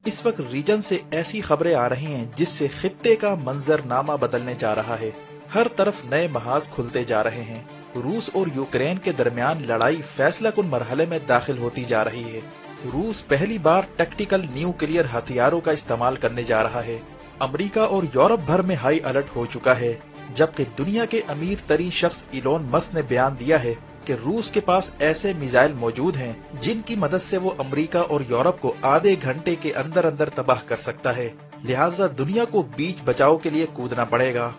इस वक्त रीजन से ऐसी खबरें आ रही हैं जिससे खित्ते का मंजरनामा बदलने जा रहा है। हर तरफ नए महाज खुलते जा रहे हैं। रूस और यूक्रेन के दरमियान लड़ाई फैसलाकुन मरहले में दाखिल होती जा रही है। रूस पहली बार टैक्टिकल न्यूक्लियर हथियारों का इस्तेमाल करने जा रहा है। अमेरिका और यूरोप भर में हाई अलर्ट हो चुका है, जबकि दुनिया के अमीर तरीन शख्स इलोन मस्क ने बयान दिया है कि रूस के पास ऐसे मिसाइल मौजूद हैं जिनकी मदद से वो अमेरिका और यूरोप को आधे घंटे के अंदर अंदर तबाह कर सकता है। लिहाजा दुनिया को बीच बचाव के लिए कूदना पड़ेगा।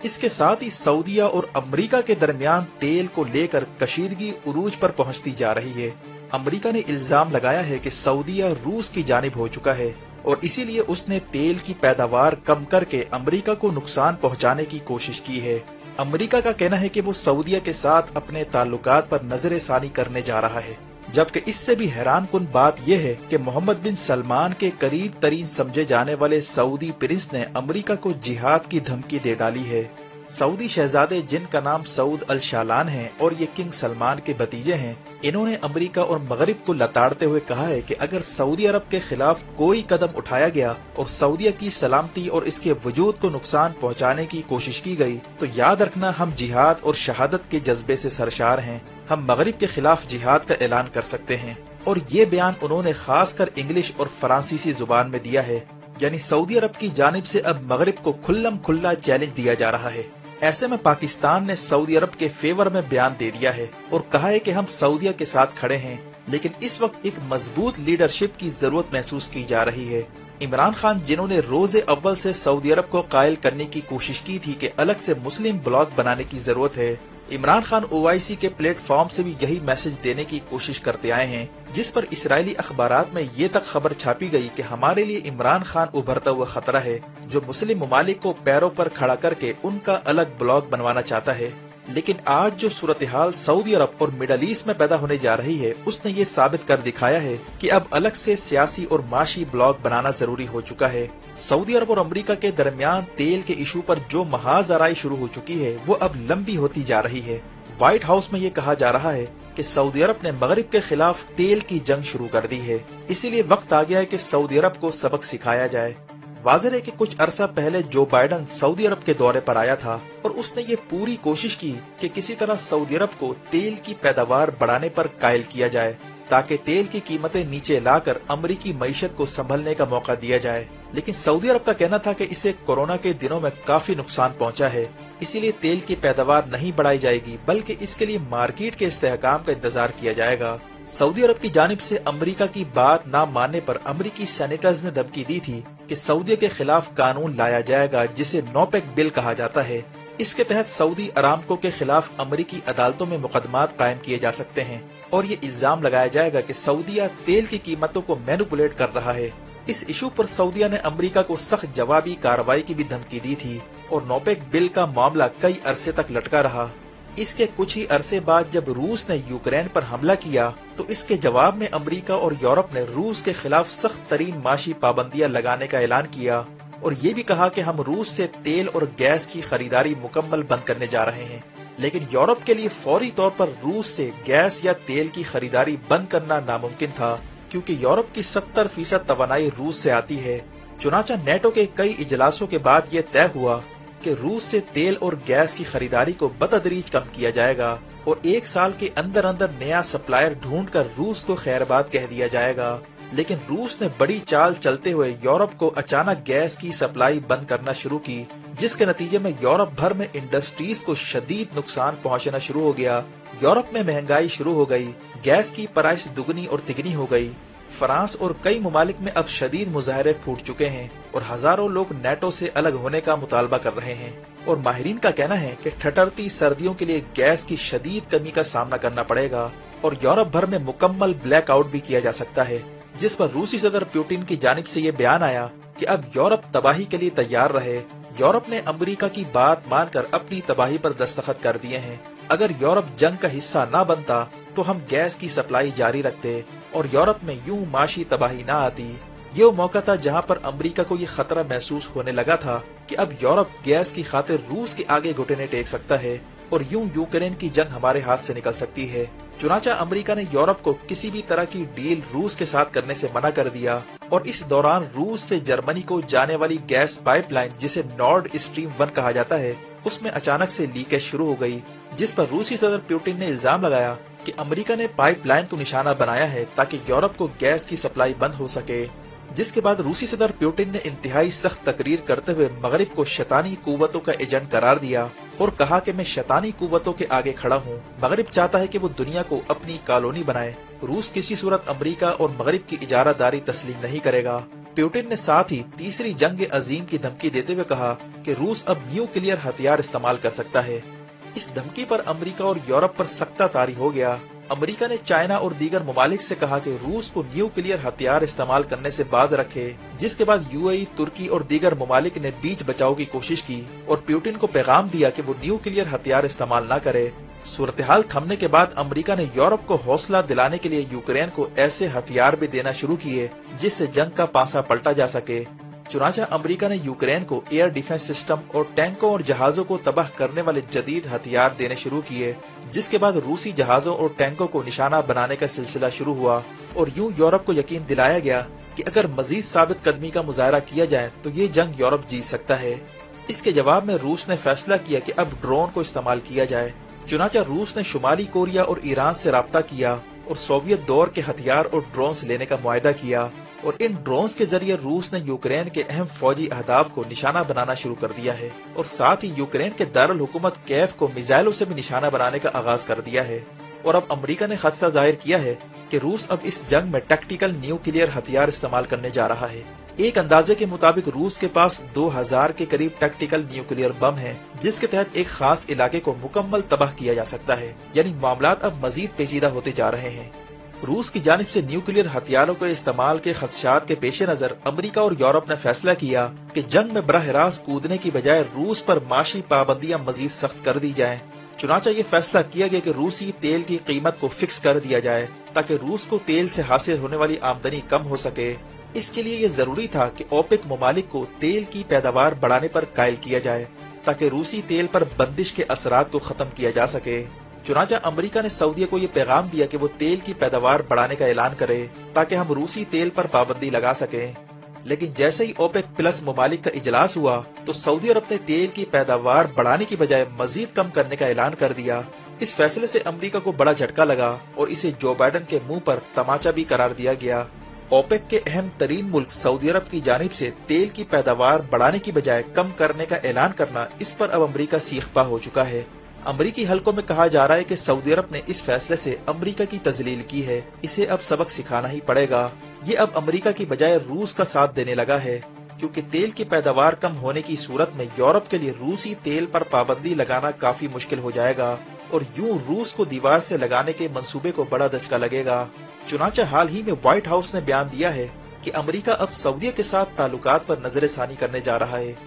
इसके साथ ही सऊदीया और अमेरिका के दरमियान तेल को लेकर कशीदगी उरूज पर पहुंचती जा रही है। अमेरिका ने इल्जाम लगाया है कि सऊदीया रूस की जानिब हो चुका है और इसीलिए उसने तेल की पैदावार कम करके अमेरिका को नुकसान पहुंचाने की कोशिश की है। अमेरिका का कहना है कि वो सऊदीया के साथ अपने ताल्लुकात पर नजरसानी करने जा रहा है, जबकि इससे भी हैरान कुन बात यह है कि मोहम्मद बिन सलमान के करीब तरीन समझे जाने वाले सऊदी प्रिंस ने अमेरिका को जिहाद की धमकी दे डाली है। सऊदी शहजादे जिनका नाम सऊद अल शालान है और ये किंग सलमान के भतीजे हैं, इन्होंने अमेरिका और मगरिब को लताड़ते हुए कहा है कि अगर सऊदी अरब के खिलाफ कोई कदम उठाया गया और सऊदीया की सलामती और इसके वजूद को नुकसान पहुंचाने की कोशिश की गई तो याद रखना हम जिहाद और शहादत के जज्बे से सरशार हैं। हम मगरिब के खिलाफ जिहाद का ऐलान कर सकते हैं। और ये बयान उन्होंने खासकर इंग्लिश और फ्रांसीसी जुबान में दिया है। यानी सऊदी अरब की जानिब से अब मगरिब को खुल्लम खुल्ला चैलेंज दिया जा रहा है। ऐसे में पाकिस्तान ने सऊदी अरब के फेवर में बयान दे दिया है और कहा है कि हम सऊदीया के साथ खड़े हैं, लेकिन इस वक्त एक मजबूत लीडरशिप की जरूरत महसूस की जा रही है। इमरान खान, जिन्होंने रोजे अव्वल से सऊदी अरब को कायल करने की कोशिश की थी कि अलग से मुस्लिम ब्लॉक बनाने की जरूरत है, इमरान खान ओआईसी के प्लेटफॉर्म से भी यही मैसेज देने की कोशिश करते आए हैं, जिस पर इसराइली अखबारात में ये तक खबर छापी गई कि हमारे लिए इमरान खान उभरता हुआ खतरा है, जो मुस्लिम ममालिक को पैरों पर खड़ा करके उनका अलग ब्लॉक बनवाना चाहता है। लेकिन आज जो सूरत हाल सऊदी अरब और मिडल ईस्ट में पैदा होने जा रही है, उसने ये साबित कर दिखाया है कि अब अलग से सियासी और माशी ब्लॉक बनाना जरूरी हो चुका है। सऊदी अरब और अमेरिका के दरमियान तेल के इशू पर जो महाजराई शुरू हो चुकी है वो अब लंबी होती जा रही है। व्हाइट हाउस में ये कहा जा रहा है कि सऊदी अरब ने मगरिब के खिलाफ तेल की जंग शुरू कर दी है, इसीलिए वक्त आ गया है कि सऊदी अरब को सबक सिखाया जाए। वाज़ेह है कि कुछ अरसा पहले जो बाइडन सऊदी अरब के दौरे पर आया था और उसने ये पूरी कोशिश की कि किसी तरह सऊदी अरब को तेल की पैदावार बढ़ाने पर कायल किया जाए, ताकि तेल की कीमतें नीचे लाकर अमरीकी मईशत को संभलने का मौका दिया जाए। लेकिन सऊदी अरब का कहना था कि इसे कोरोना के दिनों में काफी नुकसान पहुंचा है, इसीलिए तेल की पैदावार नहीं बढ़ाई जाएगी, बल्कि इसके लिए मार्केट के इस्तेहकाम का इंतजार किया जाएगा। सऊदी अरब की जानिब से अमेरिका की बात न मानने पर अमेरिकी सेनेटर्स ने धमकी दी थी कि सऊदी के खिलाफ कानून लाया जाएगा, जिसे नोपेक बिल कहा जाता है। इसके तहत सऊदी अरामको के खिलाफ अमेरिकी अदालतों में मुकदमात कायम किए जा सकते हैं और ये इल्जाम लगाया जाएगा कि सऊदीया तेल की कीमतों को मैनिपुलेट कर रहा है। इस इशू पर सऊदीया ने अमेरिका को सख्त जवाबी कार्रवाई की भी धमकी दी थी और नोपेक बिल का मामला कई अरसे तक लटका रहा। इसके कुछ ही अरसे बाद जब रूस ने यूक्रेन पर हमला किया तो इसके जवाब में अमेरिका और यूरोप ने रूस के खिलाफ सख्त तरीन माशी पाबंदियां लगाने का ऐलान किया और ये भी कहा कि हम रूस से तेल और गैस की खरीदारी मुकम्मल बंद करने जा रहे हैं। लेकिन यूरोप के लिए फौरी तौर पर रूस से गैस या तेल की खरीदारी बंद करना नामुमकिन था, क्योंकि यूरोप की 70% तवानाई रूस से आती है। चुनाचा नेटो के कई इजलासों के बाद ये तय हुआ कि रूस से तेल और गैस की खरीदारी को बतदरीज कम किया जाएगा और 1 साल के अंदर अंदर नया सप्लायर ढूंढकर रूस को खैरबाद कह दिया जाएगा। लेकिन रूस ने बड़ी चाल चलते हुए यूरोप को अचानक गैस की सप्लाई बंद करना शुरू की, जिसके नतीजे में यूरोप भर में इंडस्ट्रीज को शदीद नुकसान पहुंचना शुरू हो गया। यूरोप में महंगाई शुरू हो गई, गैस की प्राइस दुगनी और तिगनी हो गई। फ्रांस और कई ममालिक में अब शदीद मुजाहरे फूट चुके हैं और हजारों लोग नेटो से अलग होने का मुतालबा कर रहे हैं। और माहिरीन का कहना है कि ठठरती सर्दियों के लिए गैस की शदीद कमी का सामना करना पड़ेगा और यूरोप भर में मुकम्मल ब्लैकआउट भी किया जा सकता है, जिस पर रूसी सदर पुतिन की जानिब से ये बयान आया कि अब यूरोप तबाही के लिए तैयार रहे। यूरोप ने अमेरिका की बात मानकर अपनी तबाही पर दस्तखत कर दिए हैं। अगर यूरोप जंग का हिस्सा न बनता तो हम गैस की सप्लाई जारी रखते और यूरोप में यूं माशी तबाही न आती। ये वो मौका था जहां पर अमेरिका को ये खतरा महसूस होने लगा था कि अब यूरोप गैस की खातिर रूस के आगे घुटने टेक सकता है और यूं यूक्रेन की जंग हमारे हाथ से निकल सकती है। चुनाचा अमेरिका ने यूरोप को किसी भी तरह की डील रूस के साथ करने से मना कर दिया और इस दौरान रूस से जर्मनी को जाने वाली गैस पाइपलाइन जिसे नॉर्ड स्ट्रीम 1 कहा जाता है, उसमें अचानक से लीकेज शुरू हो गई, जिस पर रूसी सदर पुतिन ने इल्जाम लगाया कि अमेरिका ने पाइपलाइन को निशाना बनाया है ताकि यूरोप को गैस की सप्लाई बंद हो सके। जिसके बाद रूसी सदर पुतिन ने इंतहाई सख्त तकरीर करते हुए मगरिब को शैतानी कुव्वतों का एजेंट करार दिया और कहा कि मैं शैतानी कुव्वतों के आगे खड़ा हूँ। मगरिब चाहता है कि वो दुनिया को अपनी कॉलोनी बनाए। रूस किसी सूरत अमेरिका और मगरिब की इजारादारी तस्लीम नहीं करेगा। पुतिन ने साथ ही तीसरी जंग अजीम की धमकी देते हुए कहा कि रूस अब न्यूक्लियर हथियार इस्तेमाल कर सकता है। इस धमकी पर अमेरिका और यूरोप पर सख्ता तारी हो गया। अमेरिका ने चाइना और दीगर ममालिक से कहा कि रूस को न्यूक्लियर हथियार इस्तेमाल करने से बाज रखे, जिसके बाद यूएई, तुर्की और दीगर ममालिक ने बीच बचाव की कोशिश की और पुतिन को पैगाम दिया कि वो न्यूक्लियर हथियार इस्तेमाल न करे। सूरत हाल थमने के बाद अमेरिका ने यूरोप को हौसला दिलाने के लिए यूक्रेन को ऐसे हथियार भी देना शुरू किए जिससे जंग का पासा पलटा जा सके। चुनाचा अमेरिका ने यूक्रेन को एयर डिफेंस सिस्टम और टैंकों और जहाजों को तबाह करने वाले जदीद हथियार देने शुरू किए, जिसके बाद रूसी जहाजों और टैंकों को निशाना बनाने का सिलसिला शुरू हुआ और यूं यूरोप को यकीन दिलाया गया कि अगर मजीद साबित कदमी का मुजाहरा किया जाए तो ये जंग यूरोप जीत सकता है। इसके जवाब में रूस ने फैसला किया कि अब ड्रोन को इस्तेमाल किया जाए। चुनाचा रूस ने शुमाली कोरिया और ईरान से राब्ता किया और सोवियत दौर के हथियार और ड्रोन्स लेने का मुआहदा किया और इन ड्रोन्स के जरिए रूस ने यूक्रेन के अहम फौजी अहदाफ को निशाना बनाना शुरू कर दिया है और साथ ही यूक्रेन के दारुल हुकूमत कैफ को मिसाइलों से भी निशाना बनाने का आगाज कर दिया है। और अब अमेरिका ने खदशा जाहिर किया है कि रूस अब इस जंग में टैक्टिकल न्यूक्लियर हथियार इस्तेमाल करने जा रहा है। एक अंदाजे के मुताबिक रूस के पास 2000 के करीब टैक्टिकल न्यूक्लियर बम हैं, जिसके तहत एक खास इलाके को मुकम्मल तबाह किया जा सकता है। यानी मामलात अब मजीद पेचीदा होते जा रहे हैं। रूस की जानिब से न्यूक्लियर हथियारों के इस्तेमाल के खदशात के पेश नजर अमेरिका और यूरोप ने फैसला किया कि जंग में बरह रास्त कूदने की बजाय रूस पर माशी पाबंदियां मजीद सख्त कर दी जाएं। चुनाचा ये फैसला किया गया कि रूसी तेल की कीमत को फिक्स कर दिया जाए ताकि रूस को तेल से हासिल होने वाली आमदनी कम हो सके। इसके लिए ये जरूरी था कि ओपेक ममालिक को तेल की पैदावार बढ़ाने पर कायल किया जाए ताकि रूसी तेल पर बंदिश के असरात को खत्म किया जा सके। चुनाचा अमेरिका ने सऊदी को ये पैगाम दिया कि वो तेल की पैदावार बढ़ाने का ऐलान करे ताकि हम रूसी तेल पर पाबंदी लगा सकें। लेकिन जैसे ही ओपेक प्लस ममालिक का इजलास हुआ तो सऊदी अरब ने तेल की पैदावार बढ़ाने की बजाय मजीद कम करने का ऐलान कर दिया। इस फैसले से अमेरिका को बड़ा झटका लगा और इसे जो बाइडन के मुंह पर तमाचा भी करार दिया गया। ओपेक के अहम तरीन मुल्क सऊदी अरब की जानिब से तेल की पैदावार बढ़ाने की बजाय कम करने का ऐलान करना, इस पर अब अमेरिका सीखपा हो चुका है। अमरीकी हलकों में कहा जा रहा है कि सऊदी अरब ने इस फैसले से अमेरिका की तजलील की है, इसे अब सबक सिखाना ही पड़ेगा। ये अब अमेरिका की बजाय रूस का साथ देने लगा है, क्योंकि तेल की पैदावार कम होने की सूरत में यूरोप के लिए रूसी तेल पर पाबंदी लगाना काफी मुश्किल हो जाएगा और यूं रूस को दीवार से लगाने के मंसूबे को बड़ा धचका लगेगा। चुनाचा हाल ही में व्हाइट हाउस ने बयान दिया है कि अमेरिका अब सऊदीया के साथ ताल्लुकात पर नजरसानी करने जा रहा है।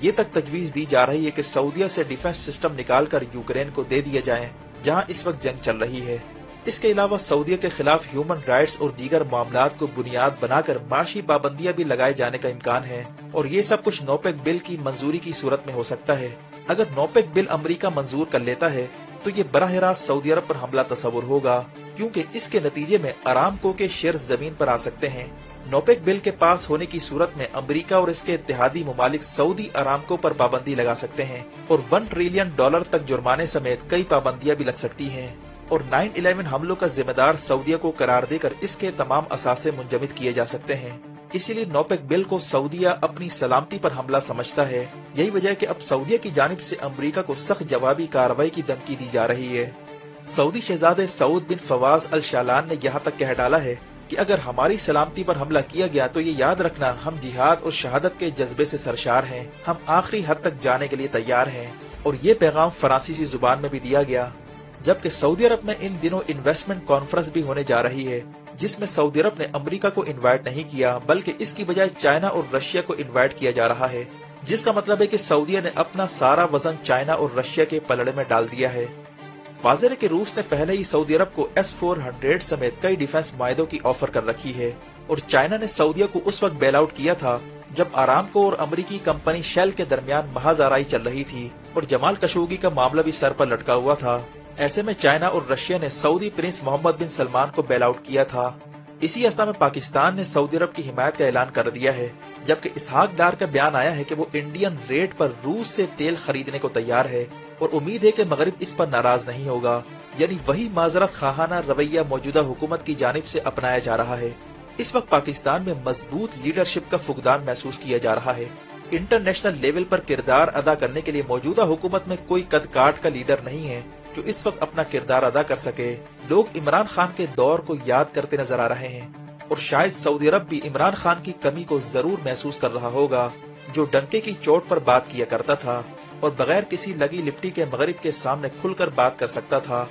ये तक तजवीज दी जा रही है कि सऊदीया से डिफेंस सिस्टम निकालकर यूक्रेन को दे दिए जाएं, जहां इस वक्त जंग चल रही है। इसके अलावा सऊदीया के खिलाफ ह्यूमन राइट्स और दीगर मामलात को बुनियाद बनाकर माशी पाबंदियां भी लगाए जाने का इम्कान है और ये सब कुछ नोपेक बिल की मंजूरी की सूरत में हो सकता है। अगर नोपेक बिल अमेरिका मंजूर कर लेता है तो ये बराह रास्त सऊदी अरब पर हमला तस्वुर होगा, क्योंकि इसके नतीजे में अरामको के शेयर जमीन पर आ सकते हैं। नोपेक बिल के पास होने की सूरत में अमेरिका और इसके इत्तेहादी ममालिक सऊदी अरामको पर पाबंदी लगा सकते हैं और $1 ट्रिलियन तक जुर्माने समेत कई पाबंदियां भी लग सकती हैं और 9/11 हमलों का जिम्मेदार सऊदीया को करार देकर इसके तमाम असासे मुंजमद किए जा सकते हैं। इसीलिए नोपेक बिल को सऊदीया अपनी सलामती पर हमला समझता है। यही वजह है कि अब सऊदीया की जानिब से अमेरिका को सख्त जवाबी कार्रवाई की धमकी दी जा रही है। सऊदी शहजादे सऊद बिन फवाज अल शालान ने यहाँ तक कह डाला है कि अगर हमारी सलामती पर हमला किया गया तो ये याद रखना, हम जिहाद और शहादत के जज्बे से सरशार हैं, हम आखिरी हद तक जाने के लिए तैयार हैं। और ये पैगाम फ्रांसीसी जुबान में भी दिया गया। जबकि सऊदी अरब में इन दिनों इन्वेस्टमेंट कॉन्फ्रेंस भी होने जा रही है, जिसमें सऊदी अरब ने अमेरिका को इनवाइट नहीं किया, बल्कि इसकी बजाय चाइना और रशिया को इनवाइट किया जा रहा है, जिसका मतलब है कि सऊदीया ने अपना सारा वजन चाइना और रशिया के पलड़े में डाल दिया है। वाज़ेह है कि रूस ने पहले ही सऊदी अरब को S-400 समेत कई डिफेंस मायदों की ऑफर कर रखी है और चाइना ने सऊदीया को उस वक्त बेल आउट किया था जब आरामको और अमेरिकी कंपनी शेल के दरमियान महाजराई चल रही थी और जमाल कशोगी का मामला भी सर पर लटका हुआ था। ऐसे में चाइना और रशिया ने सऊदी प्रिंस मोहम्मद बिन सलमान को बेल आउट किया था। इसी अवस्था में पाकिस्तान ने सऊदी अरब की हिमायत का ऐलान कर दिया है, जबकि इसहाक डार का बयान आया है कि वो इंडियन रेट पर रूस से तेल खरीदने को तैयार है और उम्मीद है कि मगरिब इस पर नाराज नहीं होगा। यानी वही माजरत खाहाना रवैया मौजूदा हुकूमत की जानिब से अपनाया जा रहा है। इस वक्त पाकिस्तान में मजबूत लीडरशिप का फुकदान महसूस किया जा रहा है। इंटरनेशनल लेवल पर किरदार अदा करने के लिए मौजूदा हुकूमत में कोई कद काट का लीडर नहीं है जो इस वक्त अपना किरदार अदा कर सके। लोग इमरान खान के दौर को याद करते नजर आ रहे हैं और शायद सऊदी अरब भी इमरान खान की कमी को जरूर महसूस कर रहा होगा, जो डंके की चोट पर बात किया करता था और बगैर किसी लगी लिपटी के मगरिब के सामने खुलकर बात कर सकता था।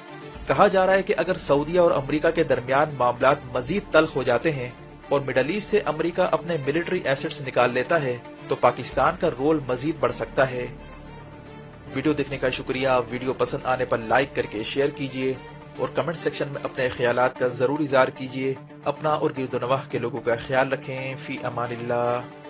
कहा जा रहा है कि अगर सऊदीया और अमेरिका के दरमियान मामलात मजीद तल्ख हो जाते हैं और मिडल ईस्ट से अमेरिका अपने मिलिट्री एसेट्स निकाल लेता है तो पाकिस्तान का रोल मजीद बढ़ सकता है। वीडियो देखने का शुक्रिया। वीडियो पसंद आने पर लाइक करके शेयर कीजिए और कमेंट सेक्शन में अपने ख्यालात का जरूर इज़हार कीजिए। अपना और गिरदोनवाह के लोगों का ख्याल रखें। फी अमानिल्लाह।